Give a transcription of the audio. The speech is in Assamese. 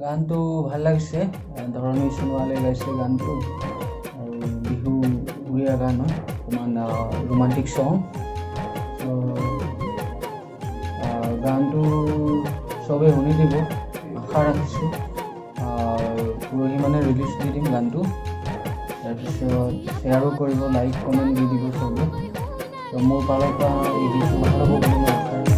গানটো ভাল লাগিছে, ধৰণী সোণোৱালে গাইছে গানটো আৰু বিহু উৰিয়া গান হয়, অকণমান ৰোমান্টিক চং। গানটো চবেই শুনি দিব আশা ৰাখিছোঁ। পৰহি মানে ৰিলিজ দি দিম গানটো, তাৰপিছত শ্বেয়াৰো কৰিব, লাইক কমেণ্ট দি দিব চবে। মোৰ ফালৰ পৰা এই গীতটো ভাল হ'ব বুলি মই আশা ৰাখিছোঁ।